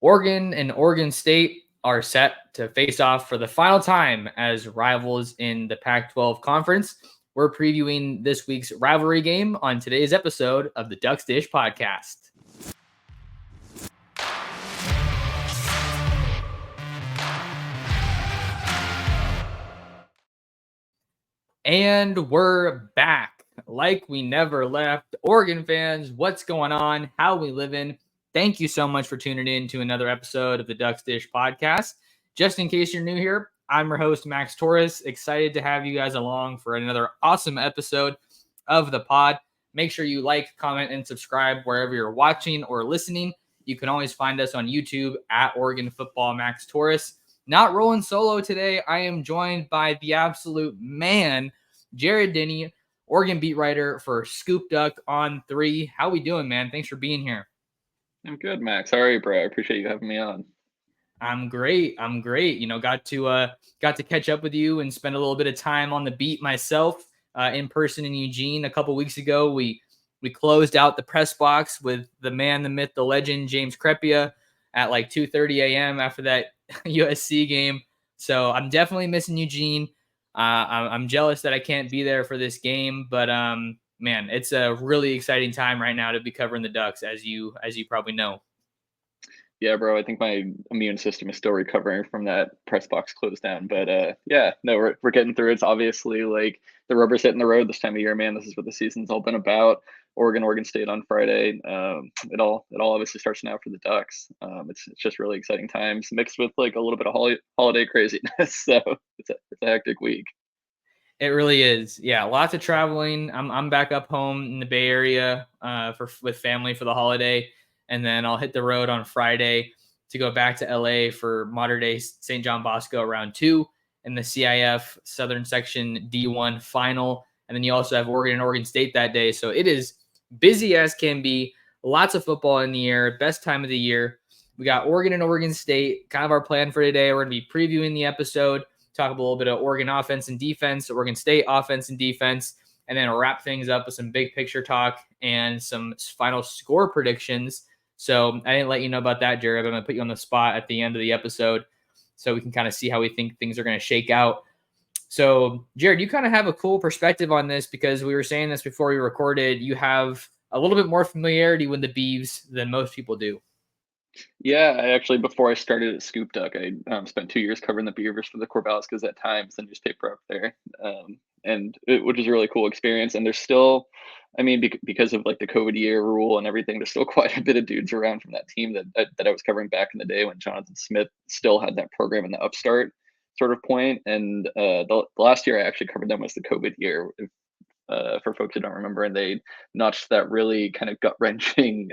Oregon and Oregon State are set to face off for the final time as rivals in the Pac-12 conference. We're previewing this week's rivalry game on today's episode of the Ducks Dish podcast. And we're back like we never left. Oregon fans, what's going on? How we living? Thank you so much for tuning in to another episode of the Ducks Dish podcast. Just in case you're new here, I'm your host, Max Torres. Excited to have you guys along for another awesome episode of the pod. Make sure you like, comment, and subscribe wherever you're watching or listening. You can always find us on YouTube at Oregon Football Max Torres. Not rolling solo today. I am joined by the absolute man, Jarrid Denney, Oregon beat writer for ScoopDuck on 3. How we doing, man? Thanks for being here. I'm good, Max. How are you, bro? I appreciate you having me on. I'm great. You know, got to catch up with you and spend a little bit of time on the beat myself in person in Eugene a couple weeks ago. We closed out the press box with the man, the myth, the legend, James Crepea at like 2:30 a.m. after that USC game. So I'm definitely missing Eugene. I'm jealous that I can't be there for this game, but man, it's a really exciting time right now to be covering the Ducks, as you probably know. Yeah, bro. I think my immune system is still recovering from that press box close down, but we're getting through it. It's obviously like the rubber's hitting the road this time of year, man. This is what the season's all been about. Oregon State on Friday. It all obviously starts now for the Ducks. It's just really exciting times mixed with like a little bit of holiday craziness. So it's a hectic week. It really is. Yeah, lots of traveling. I'm back up home in the Bay Area with family for the holiday, and then I'll hit the road on Friday to go back to LA for Modern Day St. John Bosco round 2 in the CIF Southern Section D1 final. And then you also have Oregon and Oregon State that day. So it is busy as can be. Lots of football in the air. Best time of the year. We got Oregon and Oregon State. Kind of our plan for today. We're going to be previewing the episode, talk a little bit of Oregon offense and defense, Oregon State offense and defense, and then wrap things up with some big picture talk and some final score predictions. So I didn't let you know about that, Jarrid. I'm going to put you on the spot at the end of the episode so we can kind of see how we think things are going to shake out. So, Jarrid, you kind of have a cool perspective on this because we were saying this before we recorded. You have a little bit more familiarity with the Beavs than most people do. Yeah, I actually, before I started at ScoopDuck, I spent 2 years covering the Beavers for the Corvallis Gazette Times, the newspaper up there, which is a really cool experience. And there's still, I mean, because of like the COVID year rule and everything, there's still quite a bit of dudes around from that team that I was covering back in the day when Jonathan Smith still had that program in the upstart sort of point. And the last year I actually covered them was the COVID year. For folks who don't remember, and they notched that really kind of gut-wrenching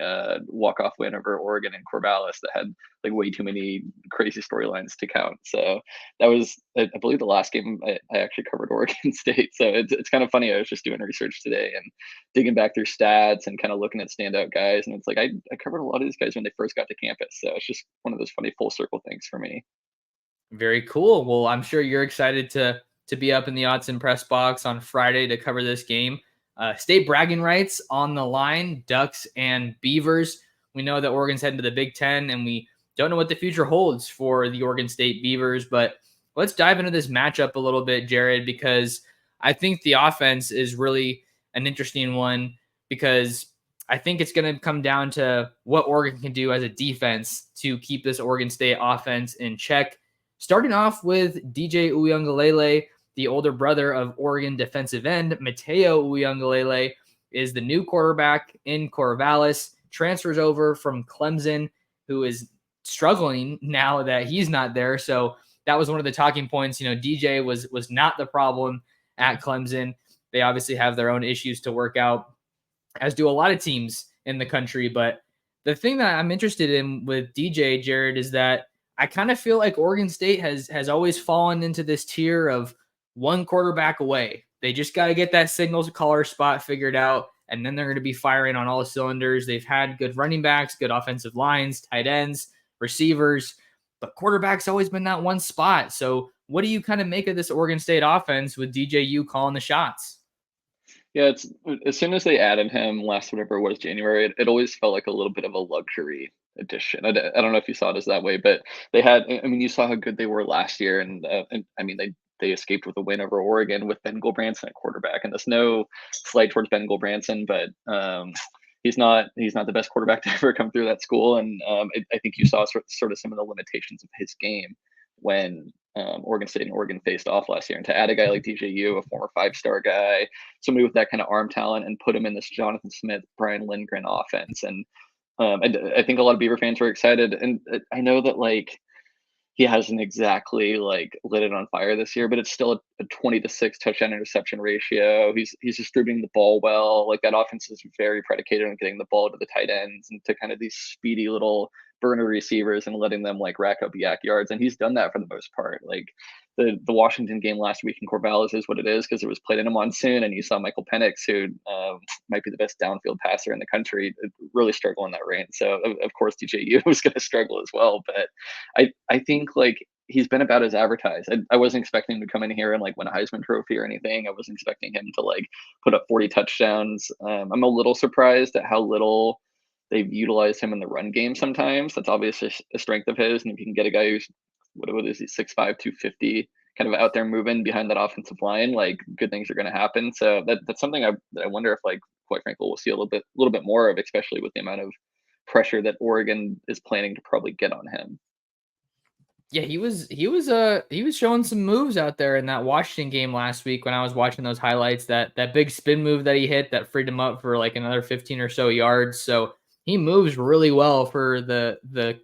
walk-off win over Oregon and Corvallis that had like way too many crazy storylines to count. So that was, I believe, the last game I actually covered Oregon State. So it's kind of funny. I was just doing research today and digging back through stats and kind of looking at standout guys, and it's like I covered a lot of these guys when they first got to campus. So it's just one of those funny full circle things for me. Very cool. Well, I'm sure you're excited to be up in the odds and press box on Friday to cover this game. State bragging rights on the line, Ducks and Beavers. We know that Oregon's heading to the Big Ten, and we don't know what the future holds for the Oregon State Beavers. But let's dive into this matchup a little bit, Jarrid, because I think the offense is really an interesting one because I think it's going to come down to what Oregon can do as a defense to keep this Oregon State offense in check. Starting off with DJ Uiagalelei, the older brother of Oregon defensive end, Mateo Uiagalelei, is the new quarterback in Corvallis, transfers over from Clemson, who is struggling now that he's not there. So that was one of the talking points. You know, DJ was not the problem at Clemson. They obviously have their own issues to work out, as do a lot of teams in the country. But the thing that I'm interested in with DJ, Jarrid, is that I kind of feel like Oregon State has always fallen into this tier of one quarterback away. They just got to get that signal caller spot figured out, and then they're going to be firing on all cylinders. They've had good running backs, good offensive lines, tight ends, receivers, but quarterback's always been that one spot. So what do you kind of make of this Oregon State offense with DJU calling the shots? Yeah, it's as soon as they added him last whatever it was January, it always felt like a little bit of a luxury addition. I don't know if you saw it as that way, but they had. I mean, you saw how good they were last year, and I mean they escaped with a win over Oregon with Ben Gulbranson at quarterback. And there's no slight towards Ben Gulbranson, but he's not the best quarterback to ever come through that school. And I think you saw sort of some of the limitations of his game when Oregon State and Oregon faced off last year. And to add a guy like DJU, a former 5-star guy, somebody with that kind of arm talent, and put him in this Jonathan Smith, Brian Lindgren offense, and I think a lot of Beaver fans were excited, and I know that like he hasn't exactly like lit it on fire this year, but it's still a 20-6 touchdown interception ratio. He's distributing the ball well. Like that offense is very predicated on getting the ball to the tight ends and to kind of these speedy little burner receivers and letting them like rack up yak yards. And he's done that for the most part. Like the Washington game last week in Corvallis is what it is because it was played in a monsoon, and you saw Michael Penix, who might be the best downfield passer in the country, really struggle in that rain. So of course DJU was going to struggle as well. But I think like he's been about as advertised. I wasn't expecting him to come in here and like win a Heisman Trophy or anything. I wasn't expecting him to like put up 40 touchdowns. I'm a little surprised at how little they've utilized him in the run game sometimes. That's obviously a strength of his. And if you can get a guy who's what is he, 6'5", 250, kind of out there moving behind that offensive line, like good things are going to happen. So that's something that I wonder if, like, quite frankly, we'll see a little bit more of, especially with the amount of pressure that Oregon is planning to probably get on him. Yeah, he was showing some moves out there in that Washington game last week when I was watching those highlights. That big spin move that he hit that freed him up for like another 15 or so yards. So he moves really well for the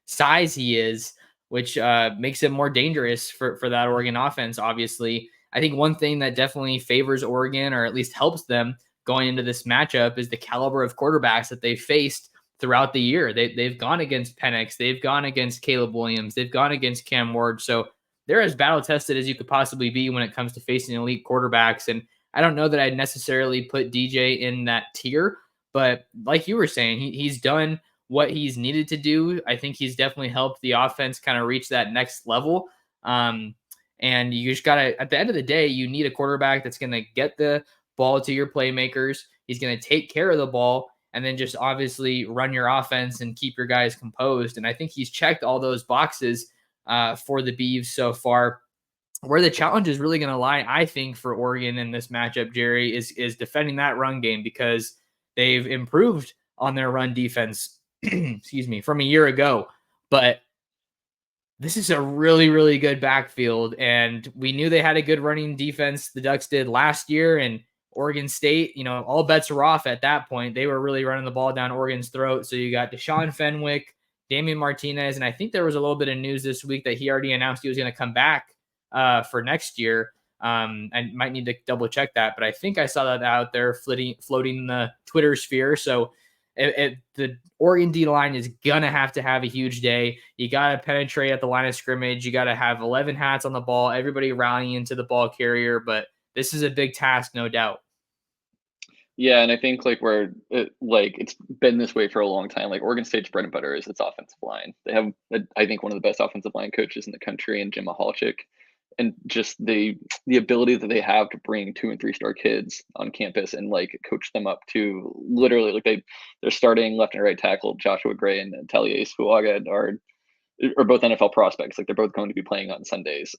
size he is, which makes him more dangerous for that Oregon offense. Obviously, I think one thing that definitely favors Oregon, or at least helps them going into this matchup, is the caliber of quarterbacks that they faced throughout the year. They've gone against Penix, they've gone against Caleb Williams, they've gone against Cam Ward. So they're as battle tested as you could possibly be when it comes to facing elite quarterbacks. And I don't know that I'd necessarily put DJ in that tier, but like you were saying, he's done what he's needed to do. I think he's definitely helped the offense kind of reach that next level. And you just gotta, at the end of the day, you need a quarterback that's going to get the ball to your playmakers. He's going to take care of the ball, and then just obviously run your offense and keep your guys composed. And I think he's checked all those boxes for the Beavs so far. Where the challenge is really going to lie, I think, for Oregon in this matchup, Jerry, is defending that run game, because they've improved on their run defense, excuse me, from a year ago. But this is a really, really good backfield, and we knew they had a good running defense. The Ducks did last year, and Oregon State, all bets are off at that point. They were really running the ball down Oregon's throat. So you got Deshaun Fenwick, Damian Martinez, and I think there was a little bit of news this week that he already announced he was going to come back for next year. I might need to double check that, but I think I saw that out there floating in the Twitter sphere. So the Oregon D line is going to have a huge day. You got to penetrate at the line of scrimmage. You got to have 11 hats on the ball, everybody rallying into the ball carrier. But this is a big task, no doubt. Yeah, and I think like it's been this way for a long time. Like Oregon State's bread and butter is its offensive line. They have, I think, one of the best offensive line coaches in the country, and Jim Mahalchik, and just the ability that they have to bring 2 and 3 star kids on campus and like coach them up to literally like they're starting left and right tackle Joshua Gray and Talier Sfuaga are both NFL prospects. Like they're both going to be playing on Sundays.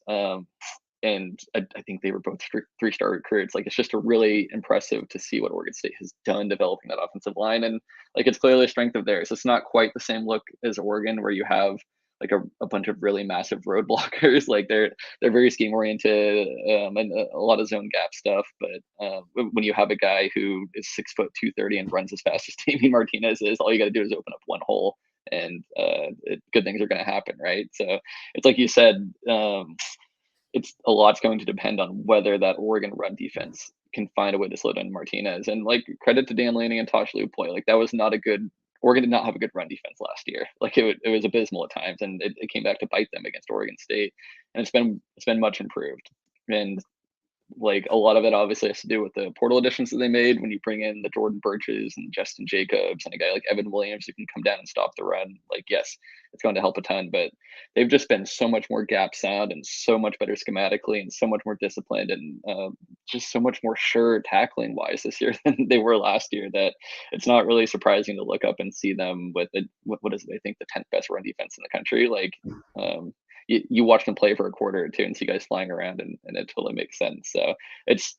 And I think they were both 3-star recruits. Like it's just a really impressive to see what Oregon State has done developing that offensive line, and like it's clearly a strength of theirs. It's not quite the same look as Oregon, where you have like a bunch of really massive road blockers. Like they're very scheme oriented, and a lot of zone gap stuff. But when you have a guy who is 6'2", 230 and runs as fast as Damian Martinez is, all you got to do is open up one hole, and good things are going to happen, right? So it's like you said. It's a lot's going to depend on whether that Oregon run defense can find a way to slow down Martinez. And like credit to Dan Lanning and Tosh Lupoy, like that was not a good. Oregon did not have a good run defense last year. Like it was abysmal at times, and it came back to bite them against Oregon State. And it's been much improved. And like a lot of it obviously has to do with the portal additions that they made. When you bring in the Jordan Birches and Justin Jacobs and a guy like Evan Williams who can come down and stop the run, like, yes, it's going to help a ton. But they've just been so much more gap sound and so much better schematically and so much more disciplined and just so much more sure tackling wise this year than they were last year, that it's not really surprising to look up and see them with what is it, I think the 10th best run defense in the country. Like, you watch them play for a quarter or two and see guys flying around, and it totally makes sense. So it's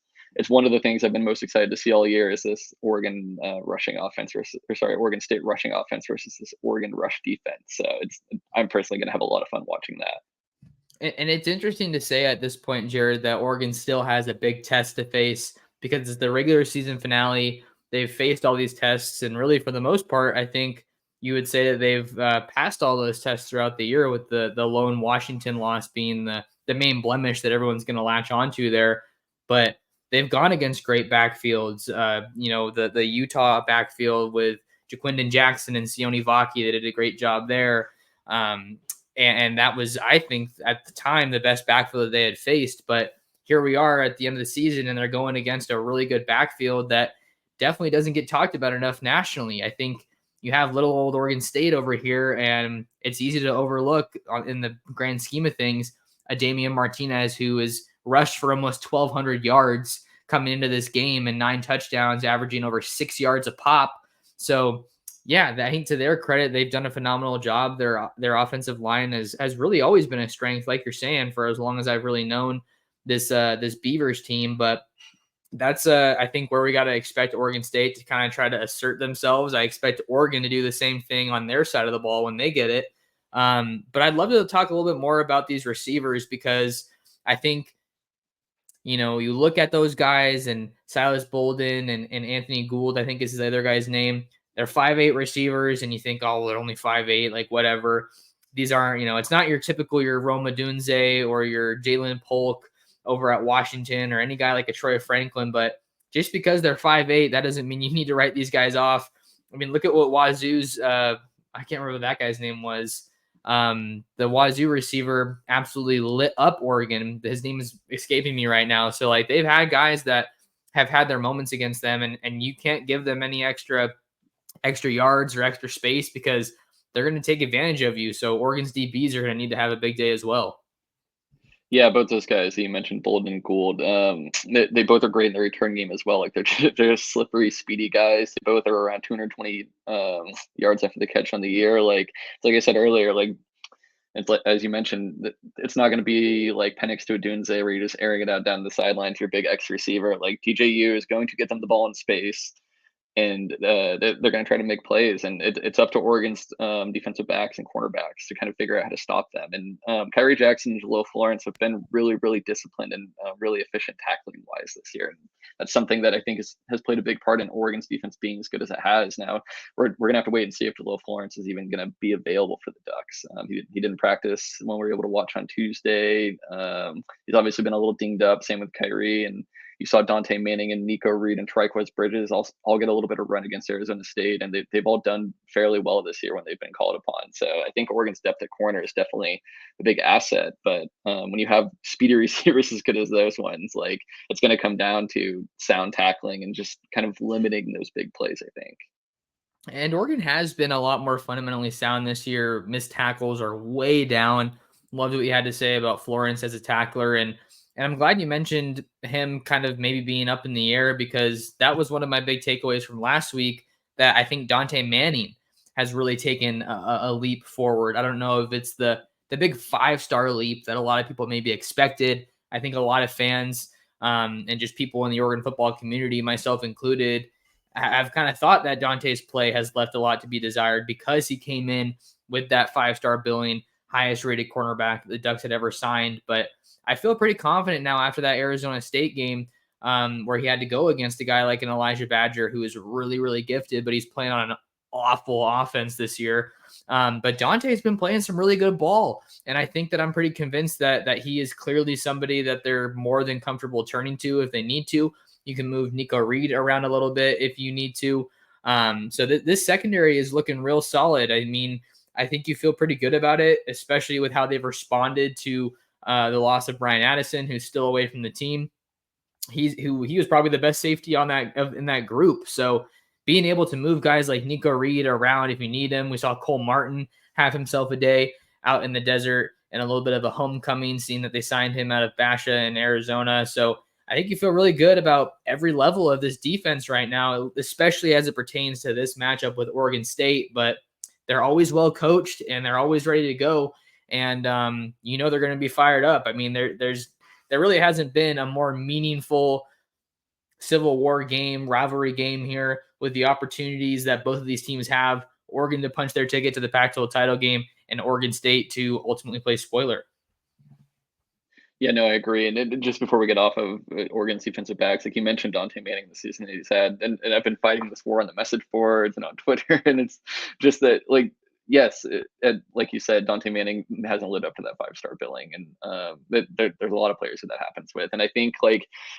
one of the things I've been most excited to see all year is this Oregon rushing offense Oregon State rushing offense versus this Oregon rush defense. So I'm personally going to have a lot of fun watching that. And it's interesting to say at this point, Jarrid, that Oregon still has a big test to face because it's the regular season finale. They've faced all these tests, and really, for the most part, I think you would say that they've passed all those tests throughout the year, with the lone Washington loss being the main blemish that everyone's going to latch onto there. But they've gone against great backfields. The Utah backfield with Jaquindon Jackson and Sione Vaki, they did a great job there. And that was, I think, at the time, the best backfield that they had faced. But here we are at the end of the season, and they're going against a really good backfield that definitely doesn't get talked about enough nationally. I think you have little old Oregon State over here, and it's easy to overlook in the grand scheme of things a Damian Martinez who is rushed for almost 1,200 yards coming into this game and 9 touchdowns, averaging over 6 yards a pop. So, yeah, I think to their credit, they've done a phenomenal job. Their offensive line has really always been a strength, like you're saying, for as long as I've really known this Beavers team. But that's I think where we got to expect Oregon State to kind of try to assert themselves. I expect Oregon to do the same thing on their side of the ball when they get it. But I'd love to talk a little bit more about these receivers, because I think, you look at those guys, and Silas Bolden and Anthony Gould, I think is the other guy's name. They're 5'8" receivers, and you think, oh, well, they're only 5'8", like whatever. These aren't, it's not your typical your Roma Dunze or your Jalen Polk over at Washington, or any guy like a Troy Franklin. But just because they're 5'8", that doesn't mean you need to write these guys off. I mean, look at what Wazoo's I can't remember what that guy's name was. The Wazoo receiver absolutely lit up Oregon. His name is escaping me right now. So, like, they've had guys that have had their moments against them, and you can't give them any extra yards or extra space, because they're going to take advantage of you. So Oregon's DBs are going to need to have a big day as well. Yeah, both those guys that you mentioned, Bolden and Gould, they both are great in the return game as well. Like, they're just slippery, speedy guys. They both are around 220 yards after the catch on the year. Like I said earlier, like, it's like, as you mentioned, it's not going to be like Penix to a Dunze where you're just airing it out down the sideline to your big X receiver. Like, TJU is going to get them the ball in space, and they're going to try to make plays, and it's up to Oregon's defensive backs and cornerbacks to kind of figure out how to stop them. And Kyrie Jackson and Jalil Florence have been really, really disciplined and really efficient tackling wise this year. And that's something that I think has played a big part in Oregon's defense being as good as it has. Now we're going to have to wait and see if Jalil Florence is even going to be available for the Ducks. He didn't practice when we were able to watch on Tuesday. He's obviously been a little dinged up. Same with Kyrie, and you saw Dante Manning and Nico Reed and Triquez Bridges all get a little bit of run against Arizona State, and they've all done fairly well this year when they've been called upon. So I think Oregon's depth at corner is definitely a big asset. But when you have speedy receivers as good as those ones, like, it's going to come down to sound tackling and just kind of limiting those big plays, I think. And Oregon has been a lot more fundamentally sound this year. Missed tackles are way down. Loved what you had to say about Florence as a tackler. And I'm glad you mentioned him kind of maybe being up in the air, because that was one of my big takeaways from last week, that I think Dante Manning has really taken a leap forward. I don't know if it's the big 5-star leap that a lot of people maybe expected. I think a lot of fans and just people in the Oregon football community, myself included, I've kind of thought that Dante's play has left a lot to be desired, because he came in with that 5-star billing, highest rated cornerback the Ducks had ever signed. But I feel pretty confident now after that Arizona State game where he had to go against a guy like an Elijah Badger, who is really, really gifted, but he's playing on an awful offense this year. But Dante's been playing some really good ball. And I think that I'm pretty convinced that he is clearly somebody that they're more than comfortable turning to if they need to. You can move Nico Reed around a little bit if you need to. So this secondary is looking real solid. I mean, I think you feel pretty good about it, especially with how they've responded to the loss of Brian Addison, who's still away from the team. he was probably the best safety on that in that group. So being able to move guys like Nico Reed around if you need him. We saw Cole Martin have himself a day out in the desert and a little bit of a homecoming, seeing that they signed him out of Basha in Arizona. So I think you feel really good about every level of this defense right now, especially as it pertains to this matchup with Oregon State. But they're always well coached and they're always ready to go. And they're going to be fired up. I mean, there really hasn't been a more meaningful Civil War game, rivalry game here with the opportunities that both of these teams have. Oregon to punch their ticket to the Pac-12 title game and Oregon State to ultimately play spoiler. Yeah, no, I agree. And just before we get off of Oregon's defensive backs, like you mentioned Dante Manning the season that he's had, and I've been fighting this war on the message boards and on Twitter, and it's just that, like, yes, like you said, Dante Manning hasn't lived up to that 5-star billing, and there's a lot of players that happens with. And I think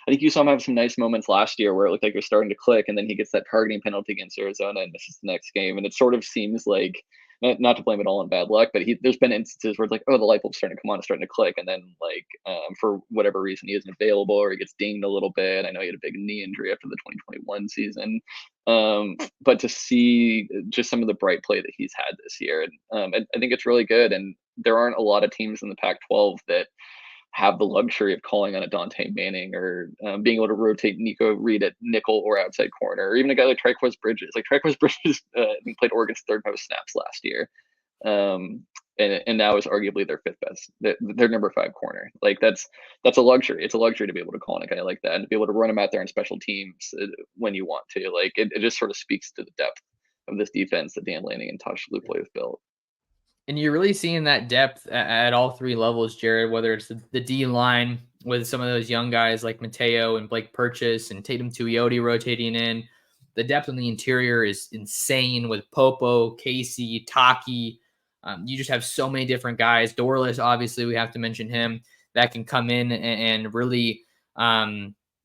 you saw him have some nice moments last year where it looked like you're starting to click, and then he gets that targeting penalty against Arizona and misses the next game, and it sort of seems like, not to blame it all on bad luck, but there's been instances where it's like, oh, the light bulb's starting to come on, it's starting to click, and then for whatever reason he isn't available or he gets dinged a little bit. I know he had a big knee injury after the 2021 season, but to see just some of the bright play that he's had this year, and I think it's really good. And there aren't a lot of teams in the Pac-12 that have the luxury of calling on a Dante Manning or being able to rotate Nico Reed at nickel or outside corner, or even a guy like Trikweze Bridges. Like Trikweze Bridges played Oregon's third most snaps last year, and now is arguably their fifth best, their number 5 corner. Like that's a luxury. It's a luxury to be able to call on a guy like that and to be able to run him out there in special teams when you want to. Like it just sort of speaks to the depth of this defense that Dan Lanning and Tosh Luploy have built. And you're really seeing that depth at all 3 levels, Jarrid, whether it's the D line with some of those young guys like Mateo and Blake Purchase and Tatum Tuioti rotating in. The depth in the interior is insane with Popo, Casey, Taki. You just have so many different guys. Dorless, obviously, we have to mention him, that can come in and really, have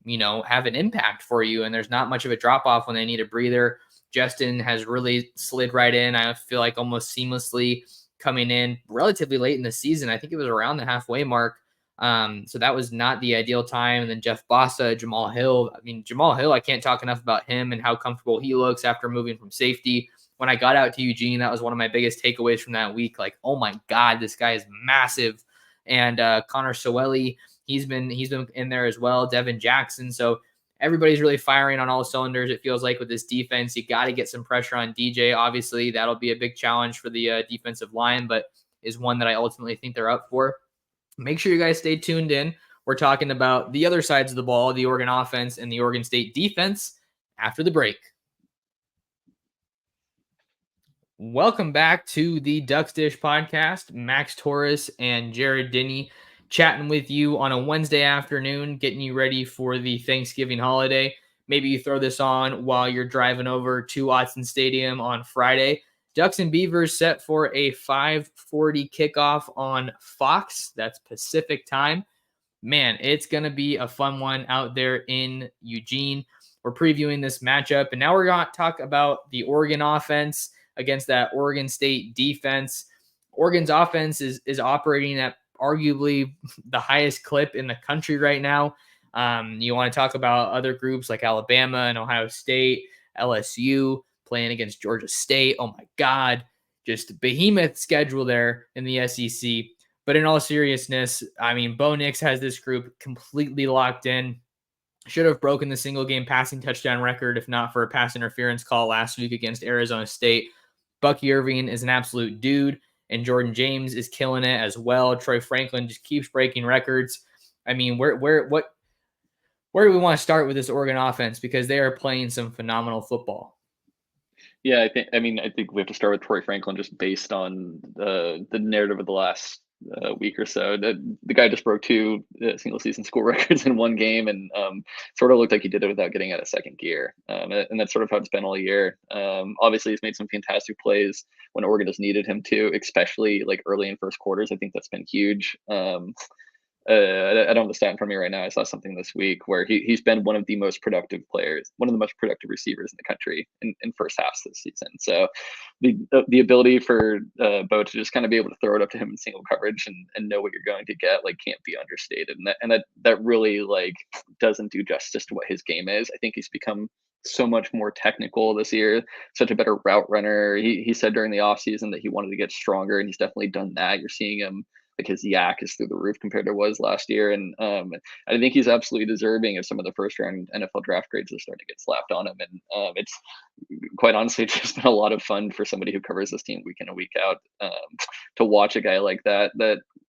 an impact for you. And there's not much of a drop off when they need a breather. Justin has really slid right in. I feel like almost seamlessly coming in relatively late in the season. I think it was around the halfway mark. So that was not the ideal time. And then Jeff Bossa, Jamal Hill. I mean, Jamal Hill, I can't talk enough about him and how comfortable he looks after moving from safety. When I got out to Eugene, that was one of my biggest takeaways from that week. Like, oh my God, this guy is massive. And Connor Sowelli, he's been in there as well. Devin Jackson. So everybody's really firing on all cylinders, it feels like, with this defense. You got to get some pressure on DJ. Obviously, that'll be a big challenge for the defensive line, but is one that I ultimately think they're up for. Make sure you guys stay tuned in. We're talking about the other sides of the ball, the Oregon offense and the Oregon State defense, after the break. Welcome back to the Ducks Dish podcast. Max Torres and Jarrid Denney chatting with you on a Wednesday afternoon, getting you ready for the Thanksgiving holiday. Maybe you throw this on while you're driving over to Autzen Stadium on Friday. Ducks and Beavers set for a 5:40 kickoff on Fox. That's Pacific time. Man, it's going to be a fun one out there in Eugene. We're previewing this matchup, and now we're going to talk about the Oregon offense against that Oregon State defense. Oregon's offense is operating at arguably the highest clip in the country right now. You want to talk about other groups like Alabama and Ohio State, LSU playing against Georgia State. Oh my God, just behemoth schedule there in the SEC. But in all seriousness, I mean, Bo Nix has this group completely locked in. Should have broken the single game passing touchdown record if not for a pass interference call last week against Arizona State. Bucky Irving is an absolute dude, and Jordan James is killing it as well. Troy Franklin just keeps breaking records. I mean, where do we want to start with this Oregon offense? Because they are playing some phenomenal football. Yeah, I think we have to start with Troy Franklin just based on the narrative of the last week or so. The guy just broke 2 single season school records in one game, and sort of looked like he did it without getting out of second gear. And that's sort of how it's been all year. Obviously, he's made some fantastic plays when Oregon has needed him to, especially like early in first quarters. I think that's been huge. I don't have the stat in front of me right now. I saw something this week where he's been one of the most productive players, one of the most productive receivers in the country in first halves this season. So the ability for Bo to just kind of be able to throw it up to him in single coverage and know what you're going to get, like, can't be understated. And that really, like, doesn't do justice to what his game is. I think he's become so much more technical this year, such a better route runner. He said during the offseason that he wanted to get stronger, and he's definitely done that. You're seeing him, like, his yak is through the roof compared to was last year. And I think he's absolutely deserving of some of the first round NFL draft grades that are starting to get slapped on him. And it's quite honestly, it's just been a lot of fun for somebody who covers this team week in and week out, to watch a guy like that.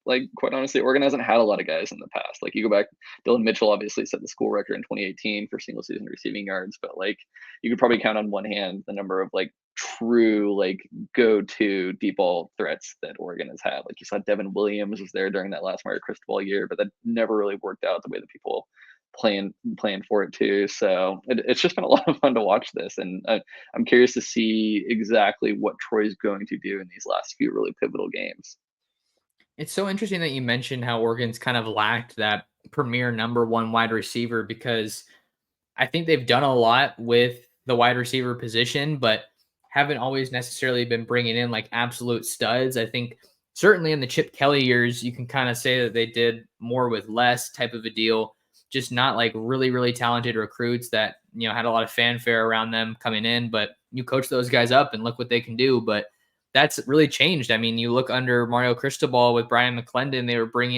Like, quite honestly, Oregon hasn't had a lot of guys in the past. Like, you go back, Dylan Mitchell obviously set the school record in 2018 for single season receiving yards, but, like, you could probably count on one hand the number of, like, true, like, go-to deep ball threats that Oregon has had. Like, you saw Devin Williams was there during that last Mario Cristobal year, but that never really worked out the way that people playing for it too. So it's just been a lot of fun to watch this, and I'm curious to see exactly what Troy's going to do in these last few really pivotal games. It's so interesting that you mentioned how Oregon's kind of lacked that premier number one wide receiver, because I think they've done a lot with the wide receiver position, but haven't always necessarily been bringing in like absolute studs. I think certainly in the Chip Kelly years, you can kind of say that they did more with less type of a deal, just not like really, really talented recruits that, had a lot of fanfare around them coming in, but you coach those guys up and look what they can do. But that's really changed. I mean, you look under Mario Cristobal with Brian McClendon,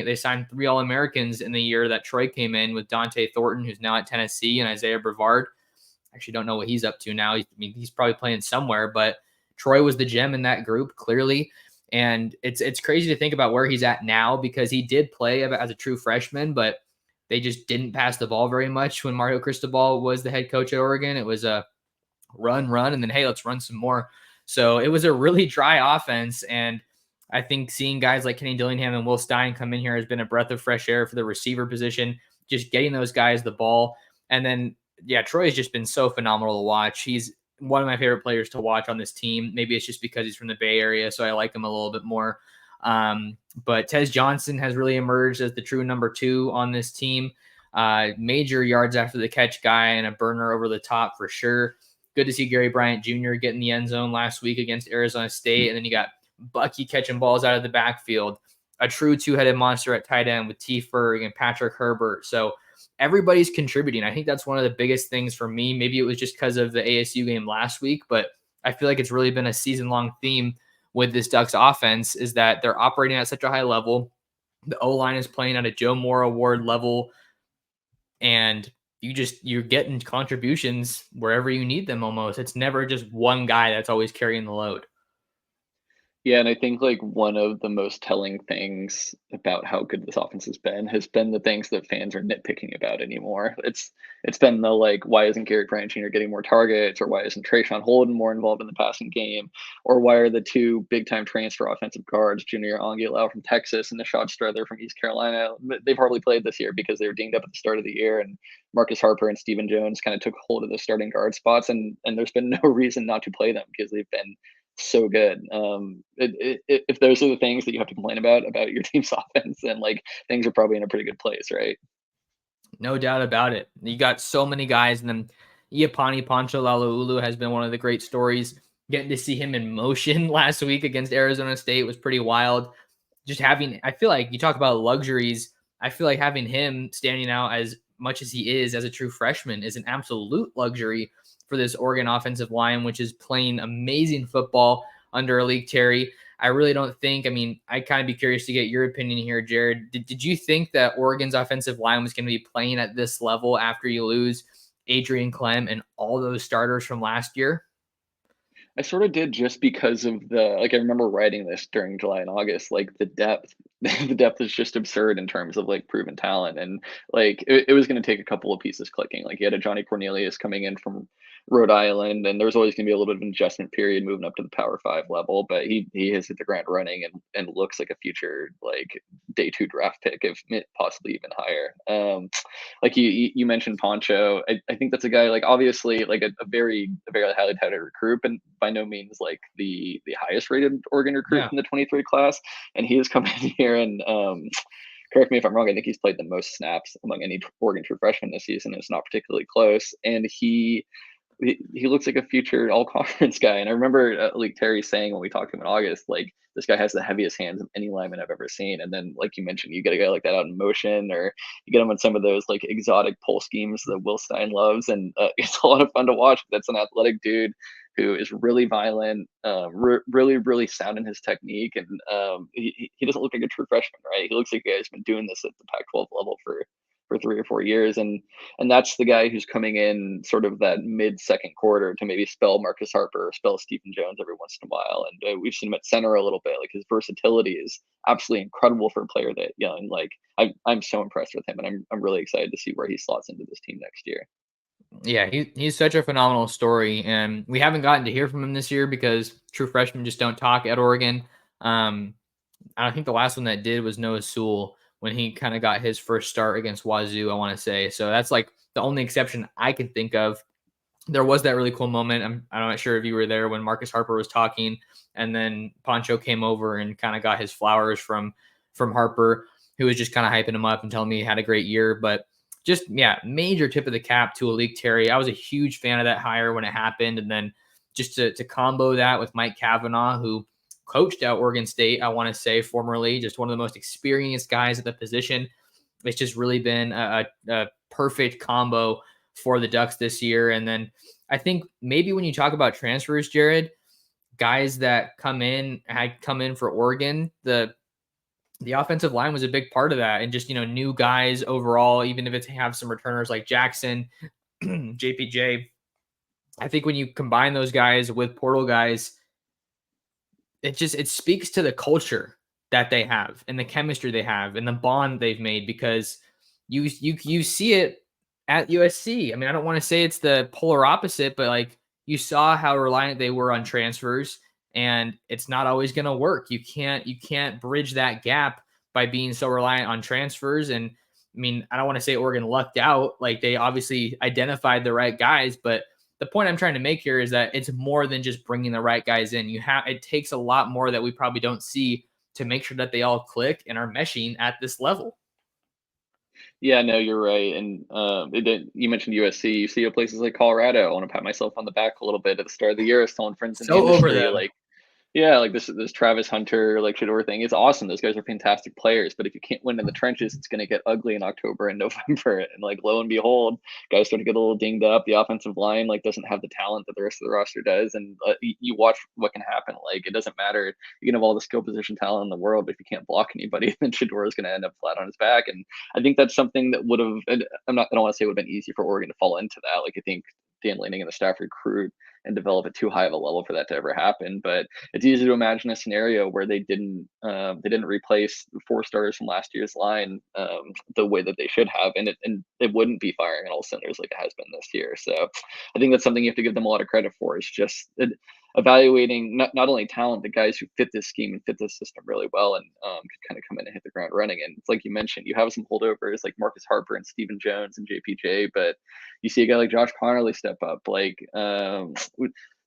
they signed 3 All-Americans in the year that Troy came in, with Dante Thornton, who's now at Tennessee, and Isaiah Brevard. Actually don't know what he's up to now. He's probably playing somewhere, but Troy was the gem in that group, clearly. And it's crazy to think about where he's at now, because he did play as a true freshman, but they just didn't pass the ball very much when Mario Cristobal was the head coach at Oregon. It was a run, and then, hey, let's run some more. So it was a really dry offense. And I think seeing guys like Kenny Dillingham and Will Stein come in here has been a breath of fresh air for the receiver position, just getting those guys the ball. And then, yeah, Troy has just been so phenomenal to watch. He's one of my favorite players to watch on this team. Maybe it's just because he's from the Bay Area, so I like him a little bit more. But Tez Johnson has really emerged as the true number 2 on this team. Major yards after the catch guy and a burner over the top for sure. Good to see Gary Bryant Jr. get in the end zone last week against Arizona State. And then you got Bucky catching balls out of the backfield, a true 2-headed monster at tight end with T. Ferg and Patrick Herbert. So everybody's contributing. I think that's one of the biggest things for me. Maybe it was just because of the ASU game last week, but I feel like it's really been a season-long theme with this Ducks offense, is that they're operating at such a high level. The O-line is playing at a Joe Moore Award level, and you're getting contributions wherever you need them almost. It's never just one guy that's always carrying the load. Yeah, and I think, like, one of the most telling things about how good this offense has been the things that fans are nitpicking about anymore. It's been the, like, why isn't Garrett Bryant Jr. getting more targets, or why isn't Trayshawn Holden more involved in the passing game, or why are the 2 big time transfer offensive guards, Junior Angilau from Texas and Nishad Strother from East Carolina, they've hardly played this year because they were dinged up at the start of the year, and Marcus Harper and Stephen Jones kind of took hold of the starting guard spots, and there's been no reason not to play them because they've been so good. If those are the things that you have to complain about your team's offense, then, like, things are probably in a pretty good place, right? No doubt about it. You got so many guys, and then Iapani Pancho Lalaulu has been one of the great stories. Getting to see him in motion last week against Arizona State was pretty wild. I feel like you talk about luxuries. I feel like having him standing out as much as he is as a true freshman is an absolute luxury for this Oregon offensive line, which is playing amazing football under Alik Terry. I really don't think, I'd kind of be curious to get your opinion here, Jarrid. Did you think that Oregon's offensive line was going to be playing at this level after you lose Adrian Clem and all those starters from last year? I sort of did, just because of I remember writing this during July and August, like, the depth, the depth is just absurd in terms of, like, proven talent. And, like, it was going to take a couple of pieces clicking. Like, you had a Johnny Cornelius coming in from Rhode Island, and there was always going to be a little bit of an adjustment period moving up to the Power 5 level, but he has hit the ground running, and looks like a future, like, day 2 draft pick, if possibly even higher. Like, you mentioned Poncho. I think that's a guy, like, obviously, like, a very highly touted recruit, and by no means, like, the highest rated Oregon recruit Yeah. from the 23 class. And he has come in here and correct me if I'm wrong, I think he's played the most snaps among any Oregon true freshman this season. It's not particularly close, and he looks like a future all conference guy. And I remember like Terry saying when we talked to him in August, like this guy has the heaviest hands of any lineman I've ever seen. And then, like you mentioned, you get a guy like that out in motion, or you get him on some of those like exotic pull schemes that Will Stein loves, and it's a lot of fun to watch. That's an athletic dude who is really violent, really sound in his technique, and he doesn't look like a true freshman, right? He looks like a guy who's been doing this at the Pac-12 level for 3 or 4 years, and that's the guy who's coming in sort of that mid-second quarter to maybe spell Marcus Harper or spell Stephen Jones every once in a while. And we've seen him at center a little bit. Like his versatility is absolutely incredible for a player that young. Like I'm so impressed with him, and I'm really excited to see where he slots into this team next year. Yeah, he's such a phenomenal story, and we haven't gotten to hear from him this year because true freshmen just don't talk at Oregon. I think the last one that did was Noah Sewell when he kind of got his first start against Wazoo, I want to say. So that's like the only exception I can think of. There was that really cool moment. I'm not sure if you were there when Marcus Harper was talking, and then Poncho came over and kind of got his flowers from Harper, who was just kind of hyping him up and telling me he had a great year. But just, yeah, major tip of the cap to Alik Terry. I was a huge fan of that hire when it happened. And then just to combo that with Mike Cavanaugh, who coached at Oregon State, I want to say formerly, just one of the most experienced guys at the position. It's just really been a perfect combo for the Ducks this year. And then I think maybe when you talk about transfers, Jarrid, guys that had come in for Oregon, the offensive line was a big part of that. And just, new guys overall, even if it's have some returners like Jackson, JPJ, I think when you combine those guys with portal guys, it speaks to the culture that they have and the chemistry they have and the bond they've made, because you see it at USC. I mean, I don't want to say it's the polar opposite, but like you saw how reliant they were on transfers, and it's not always going to work. You can't bridge that gap by being so reliant on transfers. And I mean, I don't want to say Oregon lucked out. Like they obviously identified the right guys, but the point I'm trying to make here is that it's more than just bringing the right guys in. It takes a lot more that we probably don't see to make sure that they all click and are meshing at this level. Yeah, no, you're right. And you mentioned USC. You see places like Colorado. I want to pat myself on the back a little bit at the start of the year. I was telling friends in the So over industry, them. like, yeah, like this Travis Hunter, like Shador thing. It's awesome. Those guys are fantastic players. But if you can't win in the trenches, it's going to get ugly in October and November. And like lo and behold, guys start to get a little dinged up. The offensive line like doesn't have the talent that the rest of the roster does. And you watch what can happen. Like it doesn't matter. You can have all the skill position talent in the world, but if you can't block anybody, then Shador is going to end up flat on his back. And I think that's something that would have. I don't want to say it would have been easy for Oregon to fall into that. Like I think Dan Lanning and the staff recruit and develop at too high of a level for that to ever happen. But it's easy to imagine a scenario where they didn't replace 4 starters from last year's line the way that they should have, and it wouldn't be firing on all cylinders like it has been this year. So I think that's something you have to give them a lot of credit for. Is just evaluating not only talent, but guys who fit this scheme and fit this system really well, and could kind of come in and hit the ground running. And it's like you mentioned, you have some holdovers like Marcus Harper and Stephen Jones and JPJ, but you see a guy like Josh Connerly step up. Like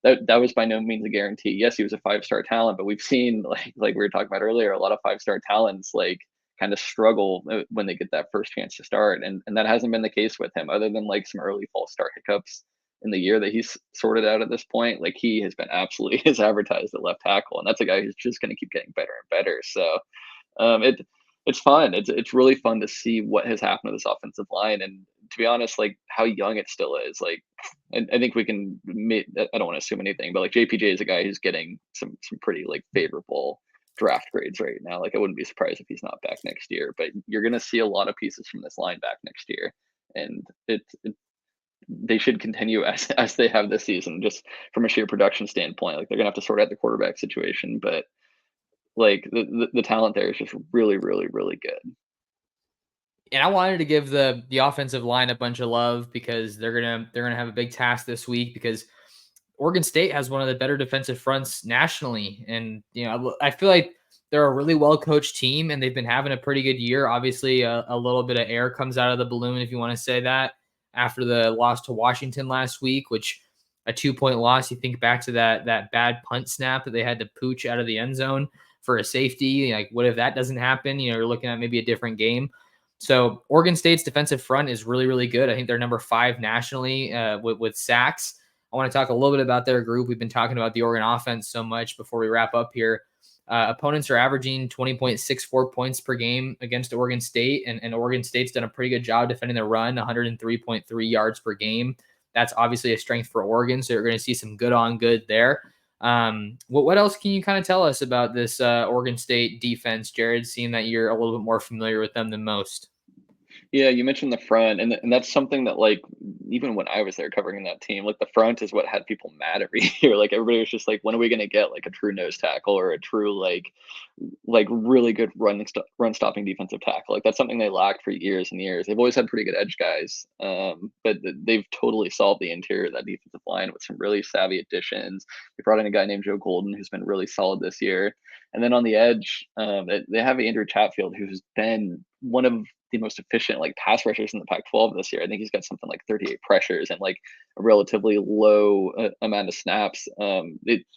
that was by no means a guarantee. Yes, he was a 5-star talent, but we've seen like we were talking about earlier, a lot of 5-star talents like kind of struggle when they get that first chance to start, and that hasn't been the case with him, other than like some early false start hiccups in the year that he's sorted out at this point. Like he has been absolutely as advertised at left tackle, and that's a guy who's just going to keep getting better and better. So it's fun. It's really fun to see what has happened to this offensive line, and to be honest, like how young it still is. Like I think we can. I don't want to assume anything, but like JPJ is a guy who's getting some pretty like favorable draft grades right now. Like I wouldn't be surprised if he's not back next year, but you're going to see a lot of pieces from this line back next year, and they should continue as they have this season, just from a sheer production standpoint. Like they're gonna have to sort out the quarterback situation, but like the talent there is just really, really, really good. And I wanted to give the offensive line a bunch of love because they're gonna have a big task this week, because Oregon State has one of the better defensive fronts nationally. And I feel like they're a really well coached team, and they've been having a pretty good year. Obviously, a little bit of air comes out of the balloon, if you want to say that, after the loss to Washington last week, which a 2-point loss. You think back to that bad punt snap that they had to pooch out of the end zone for a safety. Like, what if that doesn't happen? You're looking at maybe a different game. So Oregon State's defensive front is really, really good. I think they're number 5 nationally with sacks. I want to talk a little bit about their group. We've been talking about the Oregon offense so much before we wrap up here. Opponents are averaging 20.64 points per game against Oregon State, and Oregon State's done a pretty good job defending the run, 103.3 yards per game. That's obviously a strength for Oregon, so you're going to see some good on good there. What else can you kind of tell us about this Oregon State defense, Jarrid, seeing that you're a little bit more familiar with them than most? Yeah, you mentioned the front, and that's something that, like, even when I was there covering that team, like, the front is what had people mad every year. Like, everybody was just like, when are we going to get like a true nose tackle or a true like really good run stopping defensive tackle? Like, that's something they lacked for years and years. They've always had pretty good edge guys, but they've totally solved the interior of that defensive line with some really savvy additions. They brought in a guy named Joe Golden who's been really solid this year, and then on the edge, they have Andrew Chatfield, who's been one of the most efficient like pass rushers in the Pac-12 this year. I think he's got something like 38 pressures and like a relatively low amount of snaps.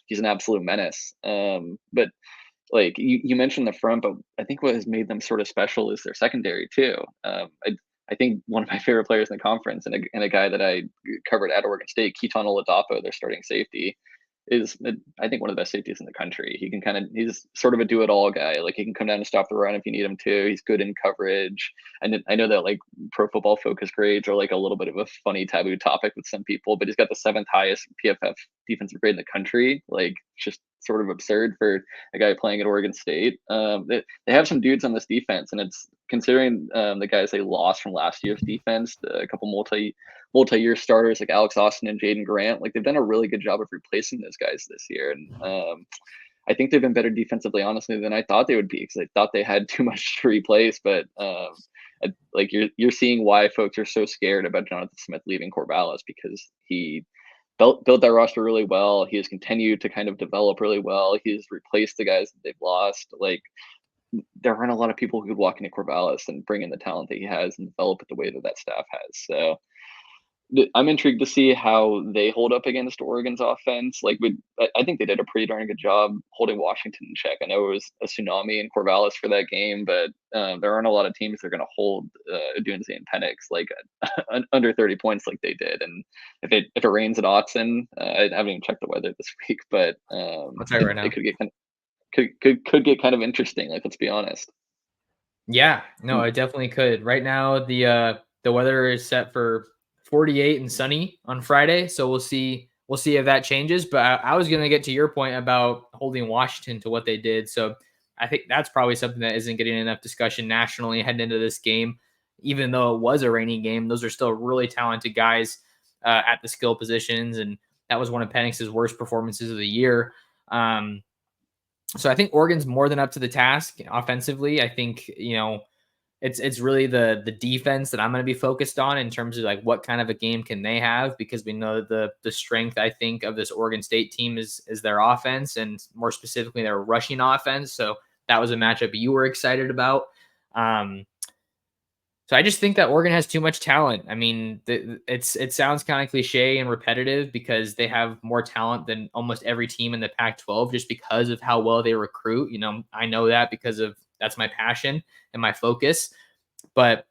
He's an absolute menace. But like you mentioned the front, but I think what has made them sort of special is their secondary too. I think one of my favorite players in the conference and a guy that I covered at Oregon State, Keaton Oladapo, their starting safety, is I think one of the best safeties in the country. He's sort of a do-it-all guy. Like, he can come down and stop the run if you need him to. He's good in coverage. And I know that like Pro Football Focus grades are like a little bit of a funny taboo topic with some people, but he's got the 7th highest PFF defensive grade in the country. Like, just sort of absurd for a guy playing at Oregon State. They have some dudes on this defense, and it's considering the guys they lost from last year's defense, a couple multi-year starters like Alex Austin and Jaden Grant. Like, they've done a really good job of replacing those guys this year, and I think they've been better defensively, honestly, than I thought they would be, because I thought they had too much to replace. But like, you're seeing why folks are so scared about Jonathan Smith leaving Corvallis, because he built that roster really well. He has continued to kind of develop really well. He's replaced the guys that they've lost. Like, there aren't a lot of people who could walk into Corvallis and bring in the talent that he has and develop it the way that that staff has. So I'm intrigued to see how they hold up against Oregon's offense. Like, I think they did a pretty darn good job holding Washington in check. I know it was a tsunami in Corvallis for that game, but there aren't a lot of teams that are going to hold Dunze and Penix like under 30 points like they did. And if it rains at Autzen, I haven't even checked the weather this week, but I'll tell you right now. it could get kind of interesting. Like, let's be honest. Yeah, no, it definitely could. Right now, the weather is set for 48 and sunny on Friday, so we'll see if that changes. But I was going to get to your point about holding Washington to what they did. So I think that's probably something that isn't getting enough discussion nationally heading into this game. Even though it was a rainy game, those are still really talented guys at the skill positions, and that was one of Penix's worst performances of the year. So I think Oregon's more than up to the task offensively. I think, it's really the defense that I'm going to be focused on in terms of like what kind of a game can they have, because we know the strength, I think, of this Oregon State team is their offense, and more specifically their rushing offense. So that was a matchup you were excited about. So I just think that Oregon has too much talent. I mean, it sounds kind of cliche and repetitive because they have more talent than almost every team in the Pac-12 just because of how well they recruit. I know that because that's my passion and my focus. But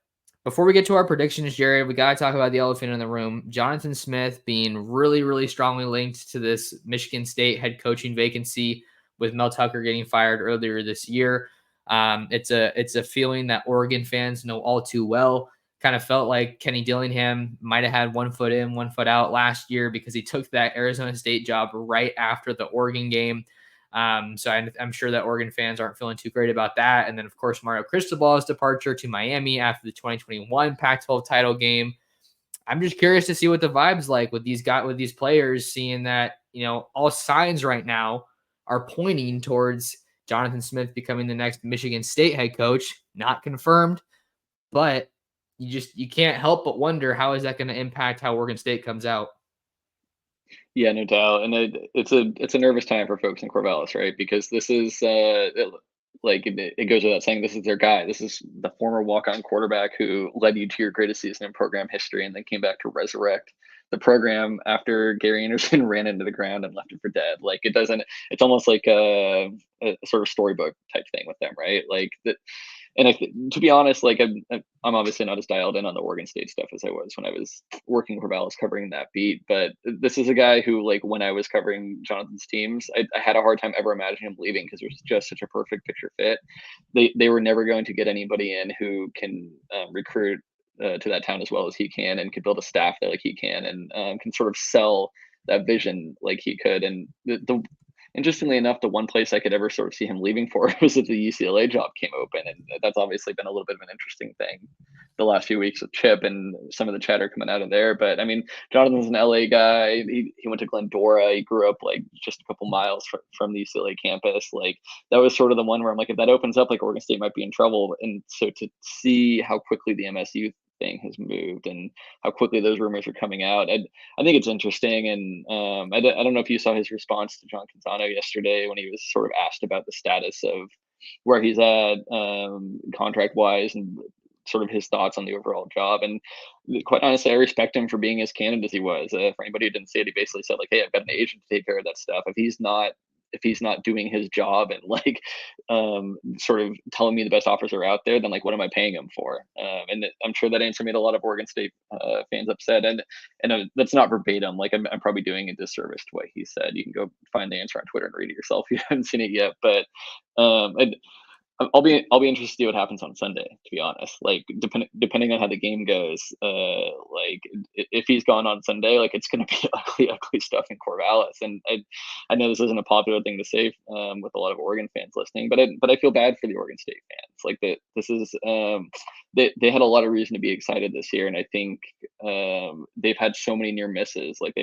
before we get to our predictions, Jarrid, we got to talk about the elephant in the room. Jonathan Smith being really, really strongly linked to this Michigan State head coaching vacancy, with Mel Tucker getting fired earlier this year. It's a feeling that Oregon fans know all too well. Kind of felt like Kenny Dillingham might have had 1 foot in, 1 foot out last year because he took that Arizona State job right after the Oregon game. So I'm sure that Oregon fans aren't feeling too great about that. And then, of course, Mario Cristobal's departure to Miami after the 2021 Pac-12 title game. I'm just curious to see what the vibe's like with these players, seeing that, all signs right now are pointing towards Jonathan Smith becoming the next Michigan State head coach. Not confirmed, but you can't help but wonder, how is that going to impact how Oregon State comes out? Yeah, no doubt, and it's a nervous time for folks in Corvallis, right? Because this is it goes without saying, this is their guy. This is the former walk-on quarterback who led you to your greatest season in program history, and then came back to resurrect the program after Gary Anderson ran into the ground and left it for dead. Like it doesn't. It's almost like a sort of storybook type thing with them, right? Like that. And to be honest, like I'm obviously not as dialed in on the Oregon State stuff as I was when I was working for Corvallis covering that beat. But this is a guy who, like, when I was covering Jonathan's teams, I had a hard time ever imagining him leaving because it was just such a perfect picture fit. They were never going to get anybody in who can recruit to that town as well as he can, and can build a staff there like he can, and can sort of sell that vision like he could. And the interestingly enough, the one place I could ever sort of see him leaving for was if the UCLA job came open. And that's obviously been a little bit of an interesting thing the last few weeks with Chip and some of the chatter coming out of there. But I mean, Jonathan's an LA guy. He went to Glendora. He grew up like just a couple miles from the UCLA campus. Like that was sort of the one where I'm like, if that opens up, like Oregon State might be in trouble. And so to see how quickly the MSU thing has moved and how quickly those rumors are coming out, I think it's interesting. And I don't know if you saw his response to John Canzano yesterday when he was sort of asked about the status of where he's at contract wise, and sort of his thoughts on the overall job. And quite honestly, I respect him for being as candid as he was. For anybody who didn't see it, he basically said like, "Hey, I've got an agent to take care of that stuff. If he's not doing his job and like sort of telling me the best offers are out there, then like what am I paying him for?" And I'm sure that answer made a lot of Oregon State fans upset. And that's not verbatim. Like I'm probably doing a disservice to what he said. You can go find the answer on Twitter and read it yourself if you haven't seen it yet. But I'll be interested to see what happens on Sunday. To be honest, like depending on how the game goes, like if he's gone on Sunday, like it's going to be ugly stuff in Corvallis. And I know this isn't a popular thing to say with a lot of Oregon fans listening, but I feel bad for the Oregon State fans. Like this is they had a lot of reason to be excited this year, and I think they've had so many near misses. Like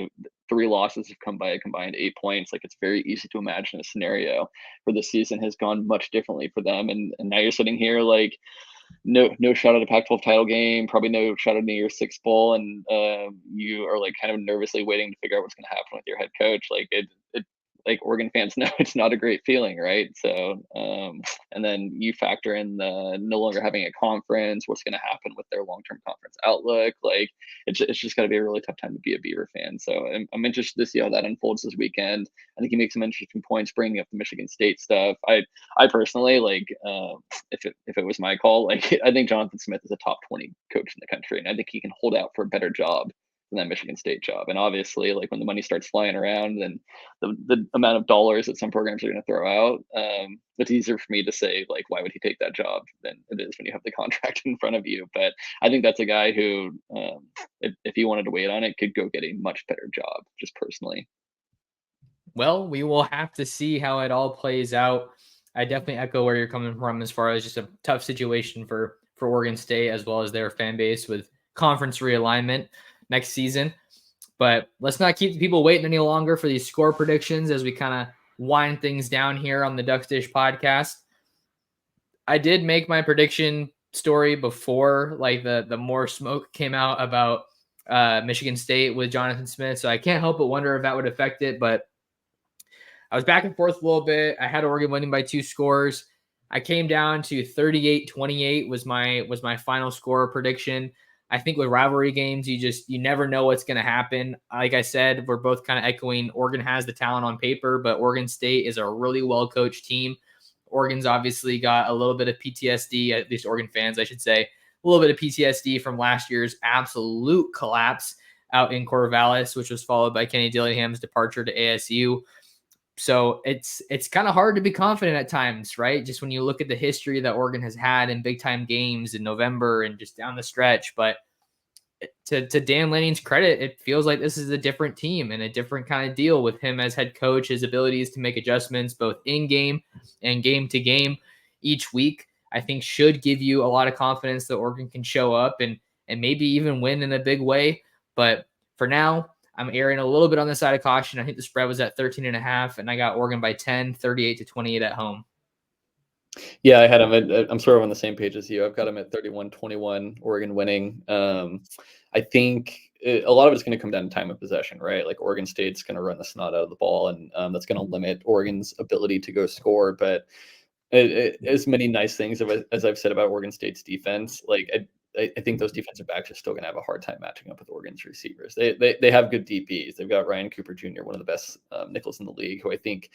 3 losses have come by a combined 8 points. Like it's very easy to imagine a scenario where the season has gone much differently for them. And now you're sitting here like no shot at a Pac-12 title game, probably no shot at New Year's Six bowl, and you are like kind of nervously waiting to figure out what's going to happen with your head coach. Like it like Oregon fans know it's not a great feeling, right? So and then you factor in the no longer having a conference, what's going to happen with their long-term conference outlook. Like it's just got to be a really tough time to be a Beaver fan. So I'm interested to see how that unfolds this weekend. I think he makes some interesting points bringing up the Michigan State stuff. I personally like if it was my call, like I think Jonathan Smith is a top 20 coach in the country, and I think he can hold out for a better job than that Michigan State job. And obviously, like when the money starts flying around, then the amount of dollars that some programs are going to throw out, it's easier for me to say like, why would he take that job than it is when you have the contract in front of you. But I think that's a guy who, if he wanted to wait on it, could go get a much better job, just personally. Well, we will have to see how it all plays out. I definitely echo where you're coming from as far as just a tough situation for Oregon State as well as their fan base with conference realignment next season. But let's not keep the people waiting any longer for these score predictions as we kind of wind things down here on the Ducks Dish podcast. I did make my prediction story before like the more smoke came out about Michigan State with Jonathan Smith, so I can't help but wonder if that would affect it. But I was back and forth a little bit. I had Oregon winning by 2 scores. I came down to 38-28 was my final score prediction. I think with rivalry games, you never know what's going to happen. Like I said, we're both kind of echoing Oregon has the talent on paper, but Oregon State is a really well-coached team. Oregon's obviously got a little bit of PTSD, at least Oregon fans, I should say, a little bit of PTSD from last year's absolute collapse out in Corvallis, which was followed by Kenny Dillingham's departure to ASU. So it's kind of hard to be confident at times, right? Just when you look at the history that Oregon has had in big time games in November and just down the stretch. But to Dan Lanning's credit, it feels like this is a different team and a different kind of deal with him as head coach, his abilities to make adjustments both in game and game to game each week, I think should give you a lot of confidence that Oregon can show up and maybe even win in a big way. But for now, I'm erring a little bit on the side of caution. I think the spread was at 13.5, and I got Oregon by 10, 38-28 at home. Yeah, I had them I'm sort of on the same page as you. I've got them at 31-21, Oregon winning. I think a lot of it's going to come down to time of possession, right? Like Oregon State's going to run the snot out of the ball, and that's going to limit Oregon's ability to go score. But as many nice things as I've said about Oregon State's defense, like I think those defensive backs are still going to have a hard time matching up with Oregon's receivers. They have good DBs. They've got Ryan Cooper Jr., one of the best nickels in the league, who I think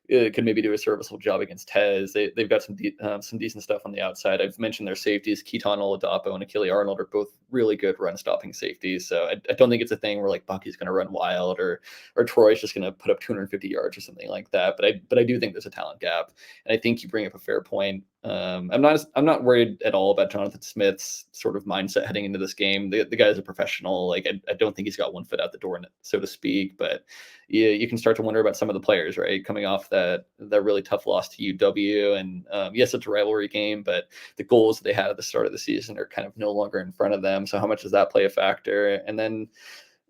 could maybe do a serviceable job against Tez. They've got some decent stuff on the outside. I've mentioned their safeties. Keaton Oladapo and Achille Arnold are both really good run stopping safeties. So I don't think it's a thing where like Bucky's going to run wild or Troy's just going to put up 250 yards or something like that. But I do think there's a talent gap, and I think you bring up a fair point. I'm not worried at all about Jonathan Smith's sort of mindset heading into this game. The guy's a professional. Like I don't think he's got one foot out the door, so to speak. But you can start to wonder about some of the players, right, coming off that really tough loss to UW. And yes, it's a rivalry game, but the goals they had at the start of the season are kind of no longer in front of them. So how much does that play a factor? And then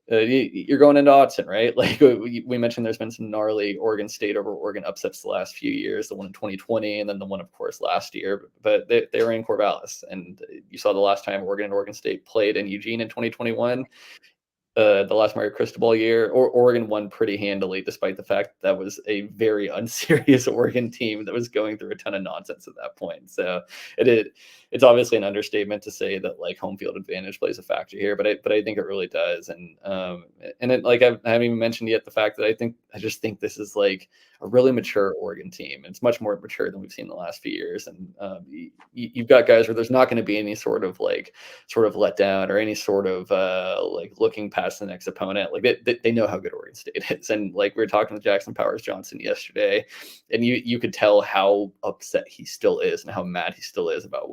you're going into Autzen, right? Like we mentioned, there's been some gnarly Oregon State over Oregon upsets the last few years, the one in 2020, and then the one, of course, last year. But they were in Corvallis, and you saw the last time Oregon and Oregon State played in Eugene in 2021. The last Mario Cristobal year, or Oregon won pretty handily, despite the fact that was a very unserious Oregon team that was going through a ton of nonsense at that point. So it's obviously an understatement to say that like home field advantage plays a factor here, but I think it really does. And it, like I haven't even mentioned yet the fact that I just think this is like a really mature Oregon team. It's much more mature than we've seen the last few years. And you've got guys where there's not going to be any sort of letdown or any sort of like looking past the next opponent. Like they know how good Oregon State is. And like we were talking with Jackson Powers Johnson yesterday, and you could tell how upset he still is and how mad he still is about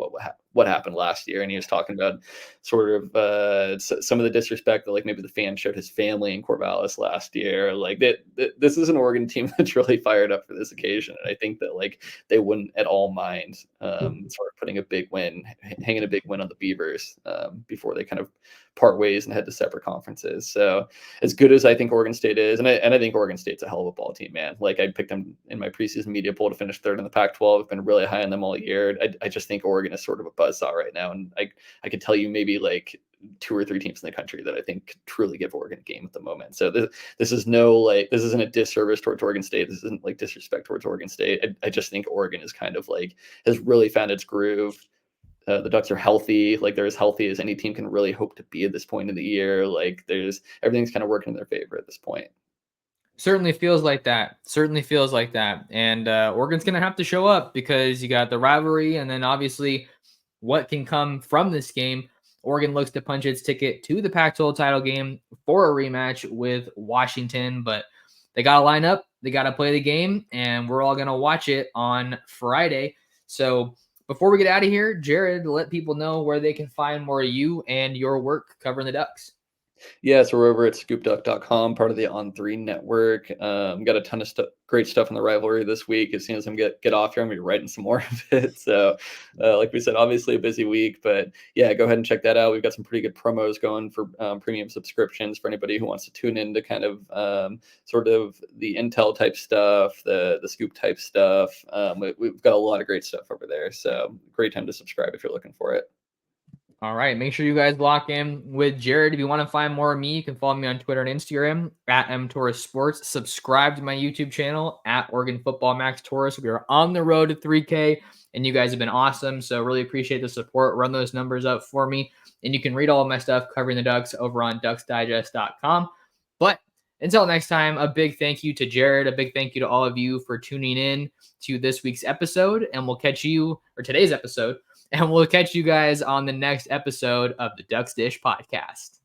what happened last year. And he was talking about sort of some of the disrespect that like maybe the fan showed his family in Corvallis last year. Like this is an Oregon team that's really fired up for this occasion. And I think that like they wouldn't at all mind sort of putting a big win, hanging a big win on the Beavers before they kind of part ways and head to separate conferences. So as good as I think Oregon State is, and I think Oregon State's a hell of a ball team, man. Like I picked them in my preseason media poll to finish third in the Pac-12. I've been really high on them all year. I just think Oregon is sort of a buzzsaw right now. And I could tell you maybe like 2 or 3 teams in the country that I think truly give Oregon a game at the moment. So this is this isn't a disservice towards Oregon State. This isn't like disrespect towards Oregon State. I just think Oregon is kind of like has really found its groove. The Ducks are healthy. Like they're as healthy as any team can really hope to be at this point in the year. Like everything's kind of working in their favor at this point. Certainly feels like that. And Oregon's going to have to show up because you got the rivalry, and then obviously what can come from this game. Oregon looks to punch its ticket to the Pac-12 title game for a rematch with Washington, but they got to line up, they got to play the game, and we're all going to watch it on Friday. So before we get out of here, Jarrid, let people know where they can find more of you and your work covering the Ducks. Yeah, so we're over at ScoopDuck.com, part of the On3 network. Got a ton of great stuff in the rivalry this week. As soon as I get off here, I'm going to be writing some more of it. So like we said, obviously a busy week, but yeah, go ahead and check that out. We've got some pretty good promos going for premium subscriptions for anybody who wants to tune in to kind of sort of the Intel type stuff, the Scoop type stuff. We've got a lot of great stuff over there. So great time to subscribe if you're looking for it. All right. Make sure you guys lock in with Jarrid. If you want to find more of me, you can follow me on Twitter and Instagram at mtorresports. Subscribe to my YouTube channel at Oregon Football Max Torres. We are on the road to 3K, and you guys have been awesome. So really appreciate the support. Run those numbers up for me. And you can read all of my stuff covering the Ducks over on ducksdigest.com. But until next time, a big thank you to Jarrid. A big thank you to all of you for tuning in to this week's episode. And we'll catch you, or today's episode, and we'll catch you guys on the next episode of the Ducks Dish podcast.